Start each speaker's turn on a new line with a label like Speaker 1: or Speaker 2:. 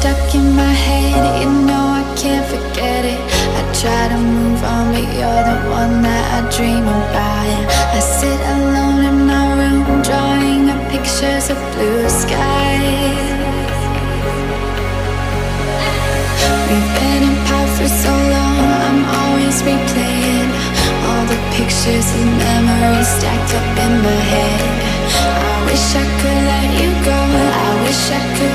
Speaker 1: Stuck in my head, you know I can't forget it. I try to move on, but you're the one that I dream about. I sit alone in my room, drawing up pictures of blue skies. We've been apart for so long, I'm always replaying all the pictures and memories stacked up in my head. I wish I could let you go, I wish I could